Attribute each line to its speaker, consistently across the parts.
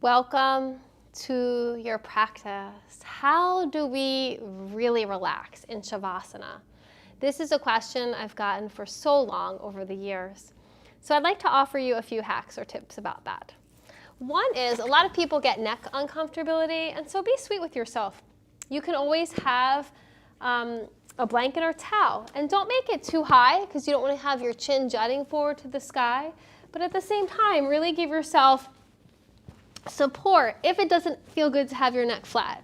Speaker 1: Welcome to your practice. How do we really relax in Savasana? This is a question I've gotten for so long over the years. So I'd like to offer you a few hacks or tips about that. One is a lot of people get neck uncomfortability, and so be sweet with yourself. You can always have a blanket or towel, and don't make it too high because you don't want to have your chin jutting forward to the sky, but at the same time, really give yourself support if it doesn't feel good to have your neck flat.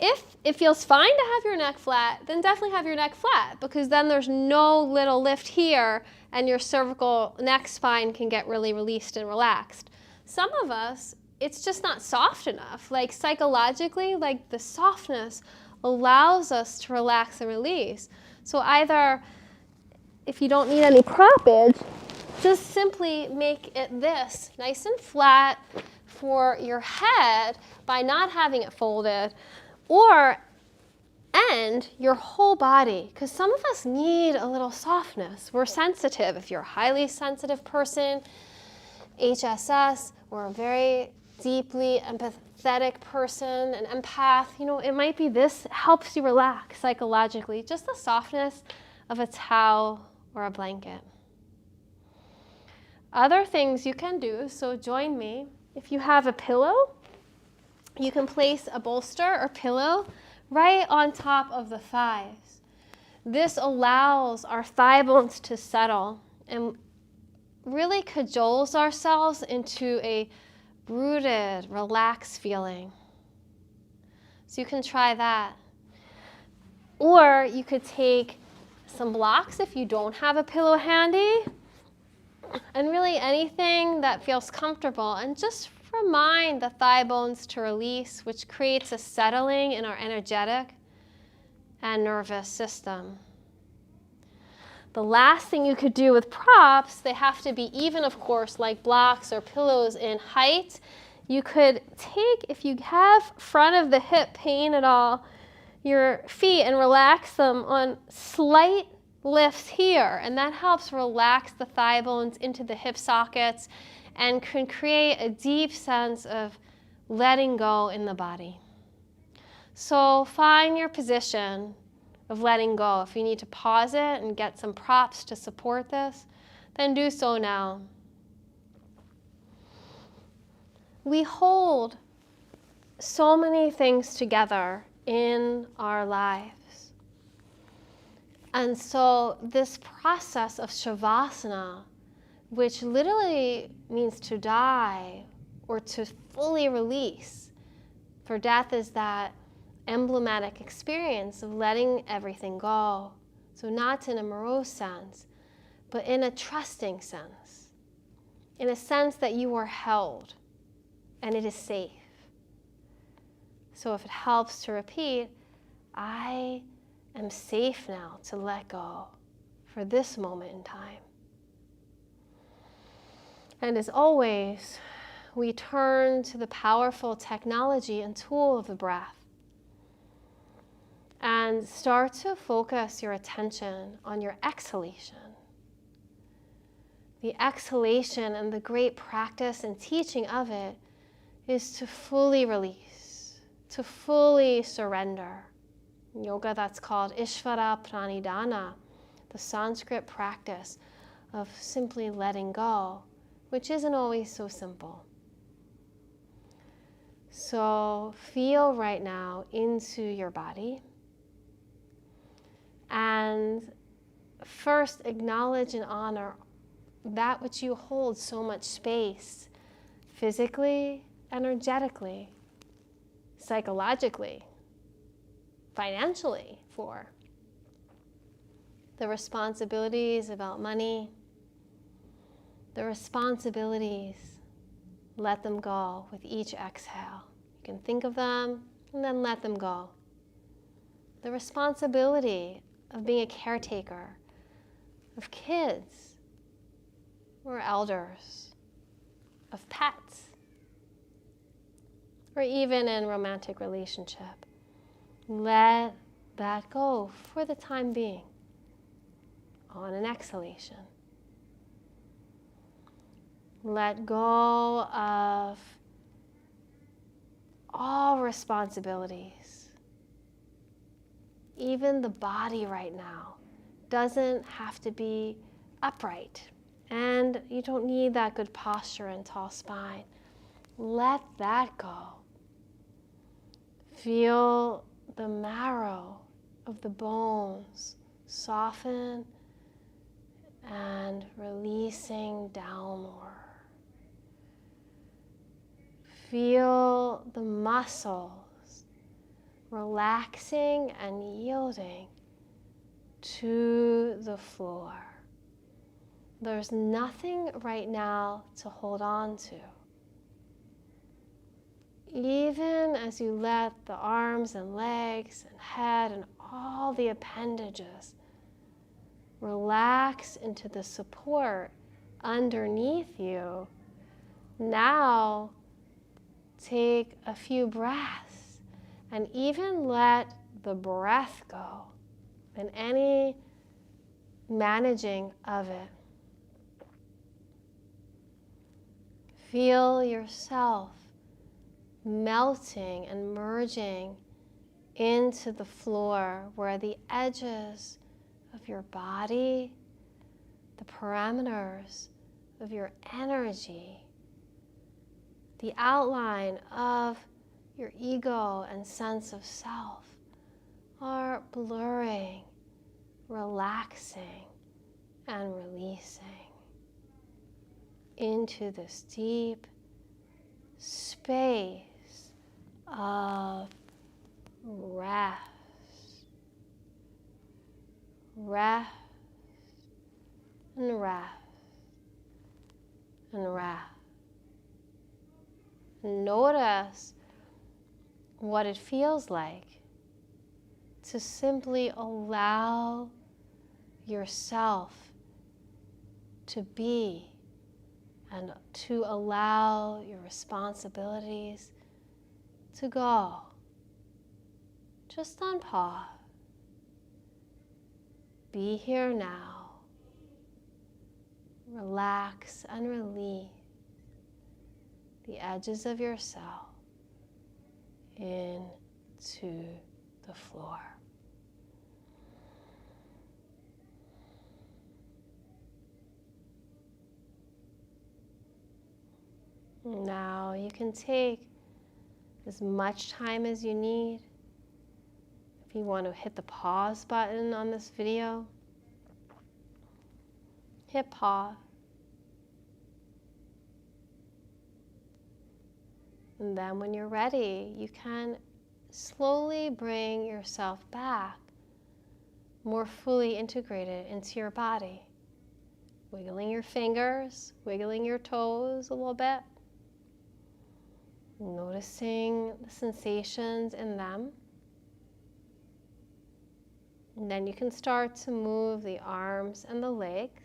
Speaker 1: If it feels fine to have your neck flat, then definitely have your neck flat, because then there's no little lift here and your cervical neck spine can get really released and relaxed. Some of us, it's just not soft enough. Like psychologically, like the softness allows us to relax and release. So either, if you don't need any proppage, just simply make it this, nice and flat for your head by not having it folded, or and your whole body, because some of us need a little softness. We're sensitive. If you're a highly sensitive person, HSS, or a very deeply empathetic person, an empath, it might be this helps you relax psychologically, just the softness of a towel or a blanket. Other things you can do, so join me. If you have a pillow, you can place a bolster or pillow right on top of the thighs. This allows our thigh bones to settle and really cajoles ourselves into a rooted, relaxed feeling. So you can try that. Or you could take some blocks if you don't have a pillow handy, and really anything that feels comfortable, and just remind the thigh bones to release, which creates a settling in our energetic and nervous system. The last thing you could do with props, they have to be even, of course, like blocks or pillows in height. You could take, if you have front of the hip pain at all, your feet and relax them on slight lifts here, and that helps relax the thigh bones into the hip sockets and can create a deep sense of letting go in the body. So find your position of letting go. If you need to pause it and get some props to support this, then do so now. We hold so many things together in our lives. And so this process of Savasana, which literally means to die or to fully release, for death is that emblematic experience of letting everything go. So not in a morose sense, but in a trusting sense, in a sense that you are held and it is safe. So if it helps to repeat, I am safe now to let go for this moment in time. And as always, we turn to the powerful technology and tool of the breath and start to focus your attention on your exhalation. The exhalation and the great practice and teaching of it is to fully release, to fully surrender. In yoga, that's called Ishvara Pranidhana, the Sanskrit practice of simply letting go, which isn't always so simple. So feel right now into your body, and first acknowledge and honor that which you hold so much space, physically, energetically, psychologically, financially, for the responsibilities about money, the responsibilities, let them go with each exhale. You can think of them and then let them go. The responsibility of being a caretaker of kids or elders, of pets, or even in romantic relationship. Let that go for the time being on an exhalation. Let go of all responsibilities. Even the body right now doesn't have to be upright, and you don't need that good posture and tall spine. Let that go. Feel the marrow of the bones soften and releasing downward. Feel the muscles relaxing and yielding to the floor. There's nothing right now to hold on to. Even as you let the arms and legs and head and all the appendages relax into the support underneath you, now take a few breaths and even let the breath go and any managing of it. Feel yourself melting and merging into the floor where the edges of your body, the parameters of your energy, the outline of your ego and sense of self are blurring, relaxing, and releasing into this deep space of rest, rest, and rest, and rest. Notice what it feels like to simply allow yourself to be and to allow your responsibilities to go. Just on pause. Be here now. Relax and release the edges of yourself into the floor. Now you can take as much time as you need. If you want to hit the pause button on this video, hit pause. And then when you're ready, you can slowly bring yourself back, more fully integrated into your body. Wiggling your fingers, wiggling your toes a little bit. Noticing the sensations in them. And then you can start to move the arms and the legs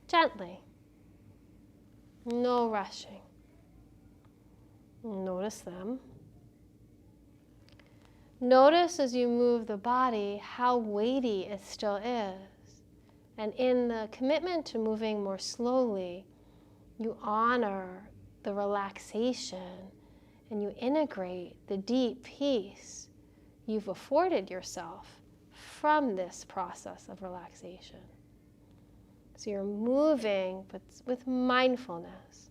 Speaker 1: gently. No rushing. Notice them. Notice as you move the body how weighty it still is. And in the commitment to moving more slowly, you honor the relaxation and you integrate the deep peace you've afforded yourself from this process of relaxation. So you're moving but with mindfulness.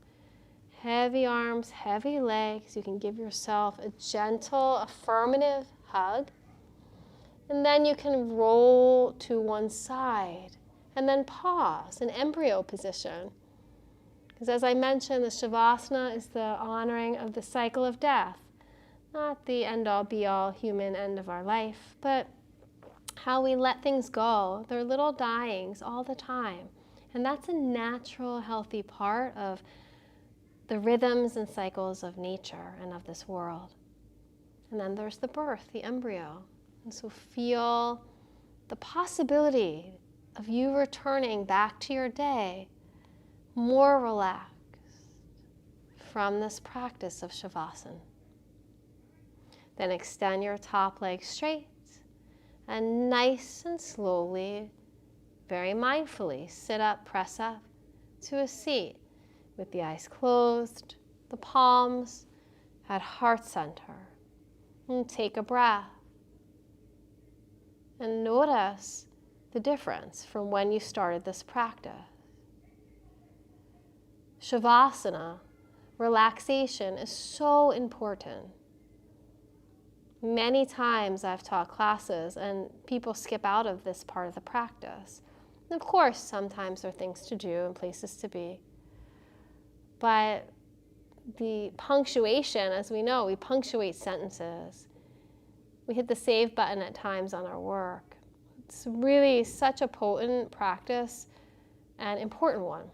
Speaker 1: Heavy arms, heavy legs. You can give yourself a gentle, affirmative hug. And then you can roll to one side and then pause in embryo position. Because as I mentioned, the Savasana is the honoring of the cycle of death. Not the end-all, be-all human end of our life, but how we let things go. They're little dyings all the time. And that's a natural, healthy part of the rhythms and cycles of nature and of this world. And then there's the birth, the embryo. And so feel the possibility of you returning back to your day more relaxed from this practice of Savasana. Then extend your top leg straight and nice and slowly, very mindfully, sit up, press up to a seat with the eyes closed, the palms at heart center. And take a breath. And notice the difference from when you started this practice. Savasana, relaxation, is so important. Many times I've taught classes and people skip out of this part of the practice. And of course, sometimes there are things to do and places to be. But the punctuation, as we know, we punctuate sentences. We hit the save button at times on our work. It's really such a potent practice and important one.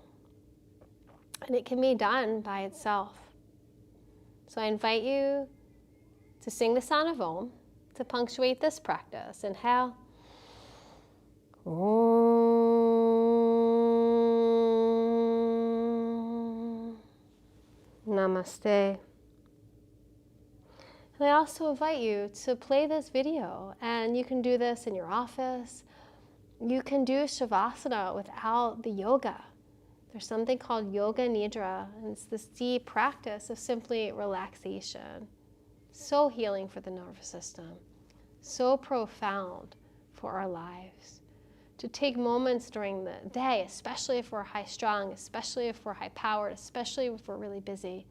Speaker 1: And it can be done by itself. So I invite you to sing the sound of Om to punctuate this practice. Inhale. Om. Namaste. And I also invite you to play this video, and you can do this in your office. You can do Shavasana without the yoga. There's something called Yoga Nidra, and it's this deep practice of simply relaxation. So healing for the nervous system, so profound for our lives. To take moments during the day, especially if we're high strung, especially if we're high powered, especially if we're really busy,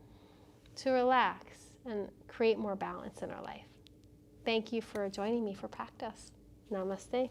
Speaker 1: to relax and create more balance in our life. Thank you for joining me for practice. Namaste.